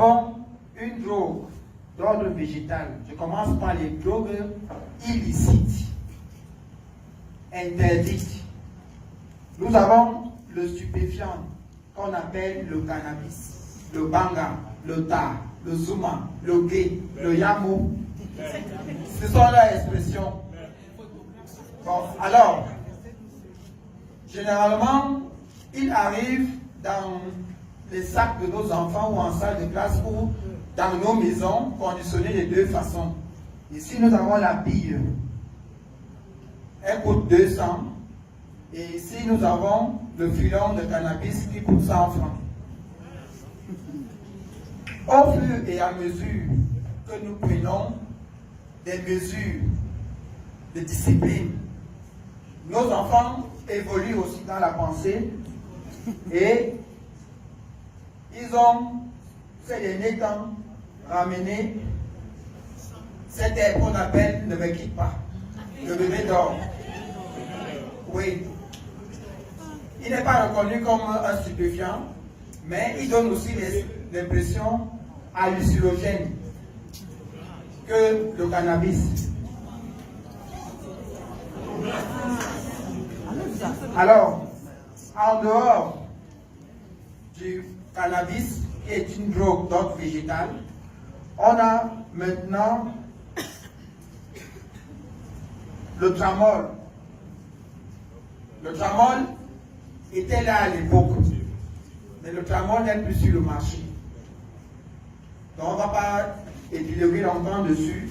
avons une drogue d'ordre végétal. Je commence par les drogues illicites, interdites. Nous avons le stupéfiant qu'on appelle le cannabis, le banga, le tar, le zuma, le gay, le yamo. Ce sont leurs expressions. Bon, alors, généralement, il arrive dans les sacs de nos enfants ou en salle de classe ou dans nos maisons conditionnées de deux façons. Ici, nous avons la bille. Elle coûte 200. Et ici, nous avons le filon de cannabis qui coûte 100 francs. Au fur et à mesure que nous prenons des mesures de discipline, nos enfants évoluent aussi dans la pensée et ils ont, ces derniers temps, ramené cette air qu'on appelle ne me quitte pas, le bébé dort. Oui. Il n'est pas reconnu comme un stupéfiant, mais il donne aussi l'impression hallucinogène que le cannabis. Alors, en dehors du cannabis, qui est une drogue d'ordre végétal, on a maintenant le tramol. Le tramol était là à l'époque, mais le tramol n'est plus sur le marché. Donc on ne va pas épiloguer longtemps dessus.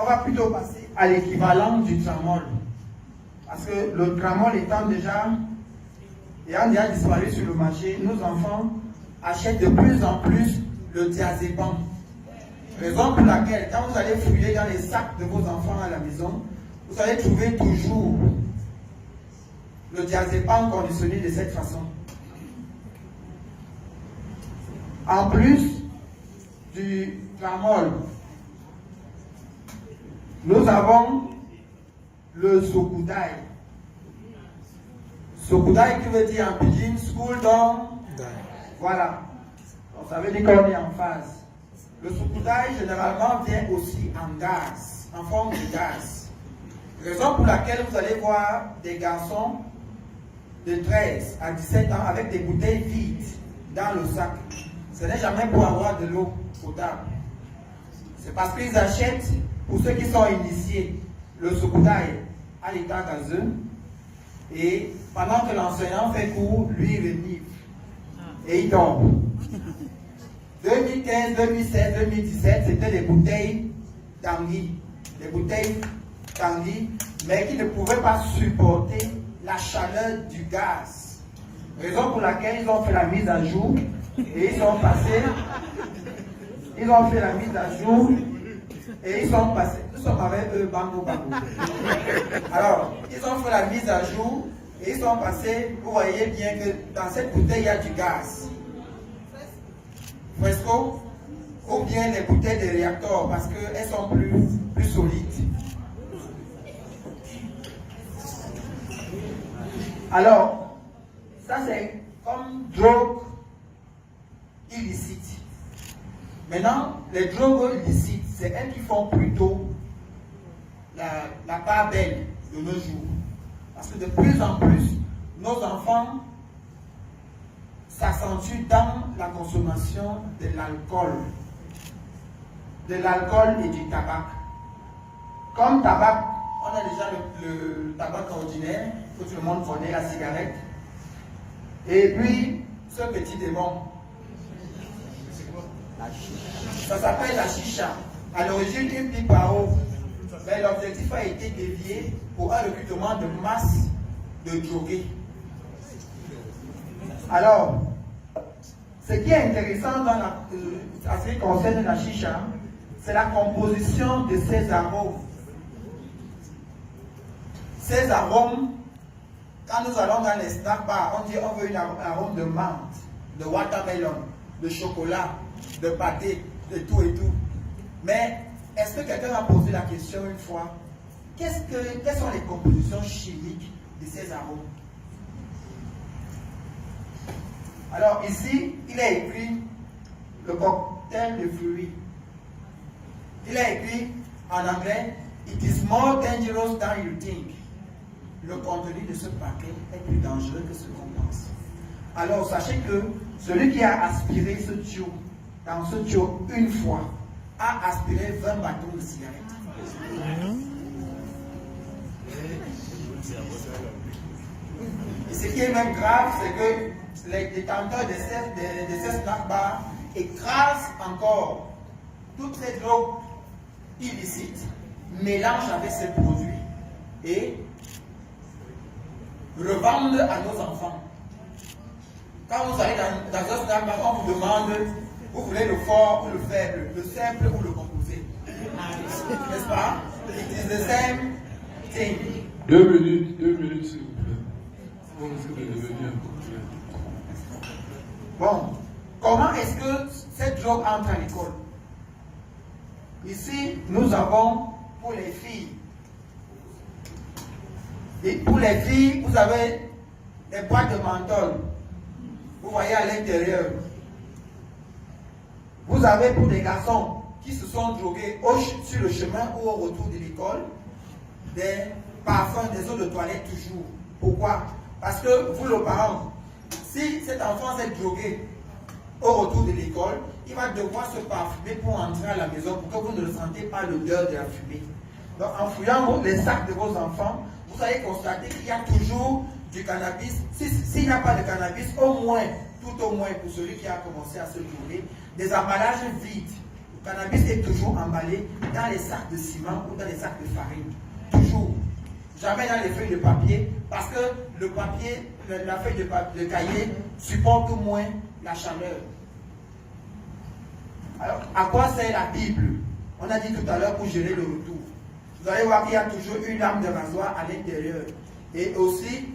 On va plutôt passer à l'équivalent du tramol. Parce que le tramol ayant déjà disparu sur le marché, nos enfants achètent de plus en plus le diazépam. Raison pour laquelle, quand vous allez fouiller dans les sacs de vos enfants à la maison, vous allez trouver toujours le diazépam conditionné de cette façon. En plus du tramol, nous avons le sokudai. Sokudai qui veut dire en pidgin, school down. Voilà. Donc, ça veut dire qu'on est en phase. Le sokudai généralement vient aussi en gaz, en forme de gaz. Raison pour laquelle vous allez voir des garçons de 13 à 17 ans avec des bouteilles vides dans le sac. Ce n'est jamais pour avoir de l'eau potable. C'est parce qu'ils achètent, pour ceux qui sont initiés, le sokudai à l'état gazeux. Et pendant que l'enseignant fait cours, lui il renifle. Et il tombe. 2015, 2016, 2017, c'était des bouteilles Tanguy. Des bouteilles Tanguy, mais qui ne pouvaient pas supporter la chaleur du gaz. Raison pour laquelle ils ont fait la mise à jour et ils ont fait la mise à jour et ils sont passés. Nous sommes avec eux, bango. Alors, ils ont fait la mise à jour et ils sont passés. Vous voyez bien que dans cette bouteille, il y a du gaz. Fresco, ou bien les bouteilles de réacteurs parce qu'elles sont plus solides. Alors, ça c'est comme drogue illicite. Maintenant, les drogues illicites, c'est elles qui font plutôt la part belle de nos jours. Parce que de plus en plus, nos enfants s'accentuent dans la consommation de l'alcool. De l'alcool et du tabac. Comme tabac, on a déjà le tabac ordinaire, que tout le monde connaît, la cigarette. Et puis, ce petit démon. Ça s'appelle la chicha. À l'origine, une pipe à eau. Mais l'objectif a été dévié pour un recrutement de masse de drogués. Alors, ce qui est intéressant dans à ce qui concerne la chicha, c'est la composition de ces arômes. Ces arômes, quand nous allons dans les snack bars, on dit on veut un arôme de menthe, de watermelon, de chocolat, de pâté, de tout et tout. Mais est-ce que quelqu'un a posé la question une fois, quelles sont les compositions chimiques de ces arômes? Alors ici, il est écrit le cocktail de fruits. Il a écrit en anglais, It is more dangerous than you think. Le contenu de ce paquet est plus dangereux que ce qu'on pense. Alors sachez que celui qui a aspiré ce tuyau, dans ce tuyau une fois, a aspiré 20 bâtons de cigarettes. Et ce qui est même grave, c'est que les détenteurs de ces snack bars écrasent encore toutes ces drogues illicites, mélangent avec ces produits et revendent à nos enfants. Quand vous allez dans un snack bar, on vous demande, vous voulez le fort ou le faible, le simple ou le composé. N'est-ce pas? It is the same thing. 2 minutes, s'il vous plaît. On risque de devenir un peu clair. Bon, comment est-ce que cette drogue entre à l'école? Ici, nous avons pour les filles. Et pour les filles, vous avez des boîtes de menthol. Vous voyez à l'intérieur. Vous avez pour les garçons qui se sont drogués sur le chemin ou au retour de l'école, des parfums, des eaux de toilette toujours. Pourquoi? Parce que vous, le parent, si cet enfant s'est drogué au retour de l'école, il va devoir se parfumer pour entrer à la maison pour que vous ne le sentez pas l'odeur de la fumée. Donc en fouillant les sacs de vos enfants, vous allez constater qu'il y a toujours du cannabis. S'il n'y a pas de cannabis, au moins, tout au moins pour celui qui a commencé à se droguer, des emballages vides. Le cannabis est toujours emballé dans les sacs de ciment ou dans les sacs de farine. Toujours. Jamais dans les feuilles de papier, parce que le papier, la feuille de cahier supporte au moins la chaleur. Alors, à quoi sert la Bible? On a dit tout à l'heure pour gérer le retour. Vous allez voir qu'il y a toujours une lame de rasoir à l'intérieur. Et aussi,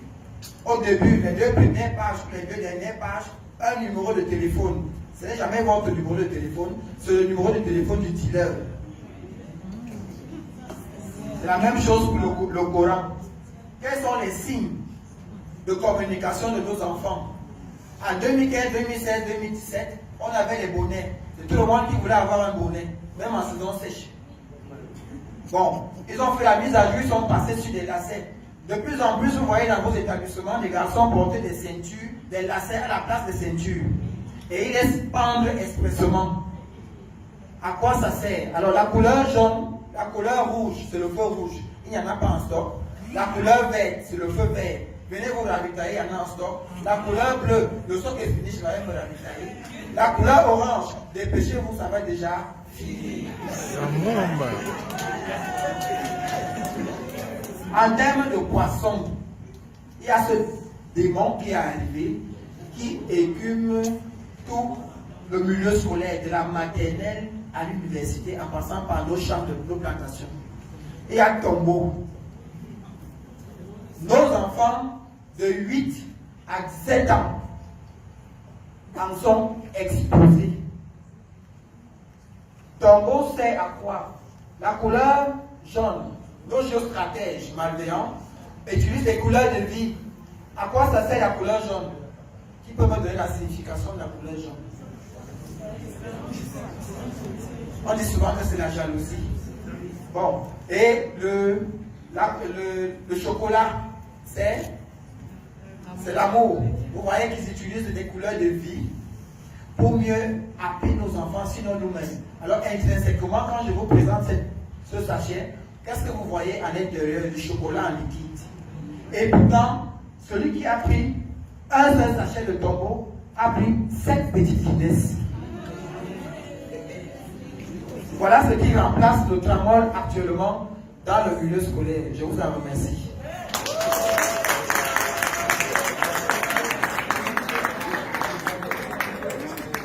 au début, les deux premières pages, les deux dernières pages, un numéro de téléphone. Ce n'est jamais votre numéro de téléphone, c'est le numéro de téléphone du dealer. C'est la même chose pour le Coran. Quels sont les signes de communication de nos enfants? En 2015, 2016, 2017, on avait les bonnets. C'est tout le monde qui voulait avoir un bonnet, même en saison sèche. Bon, ils ont fait la mise à jour, ils sont passés sur des lacets. De plus en plus, vous voyez dans vos établissements, les garçons porter des ceintures, des lacets à la place des ceintures. Et ils laissent pendre expressément. À quoi ça sert? Alors la couleur jaune, la couleur rouge, c'est le feu rouge. Il n'y en a pas en stock. La couleur verte, c'est le feu vert. Venez vous ravitailler, il y en a en stock. La couleur bleue, le stock est fini, je vais me ravitailler. La couleur orange, dépêchez-vous, ça va déjà finir. En termes de poissons, il y a ce démon qui est arrivé, qui écume tout le milieu scolaire, de la maternelle à l'université, en passant par nos champs de nos plantations. Et à Tombeau, nos enfants de 8 à 17 ans en sont exposés. Tombeau sert à quoi? La couleur jaune. Nos géostratèges malveillants utilisent des couleurs de vie. À quoi ça sert la couleur jaune? Qui peut me donner la signification de la couleur jaune? On dit souvent que c'est la jalousie. Bon, et le chocolat, c'est l'amour. Vous voyez qu'ils utilisent des couleurs de vie pour mieux happer nos enfants, sinon nous-mêmes. Alors intrinsèquement, quand je vous présente ce sachet, qu'est-ce que vous voyez à l'intérieur du chocolat en liquide? Et pourtant, celui qui a pris un seul sachet de Tombeau a pris 7 petites finesses. Voilà ce qui remplace le tramol actuellement dans le milieu scolaire. Je vous en remercie.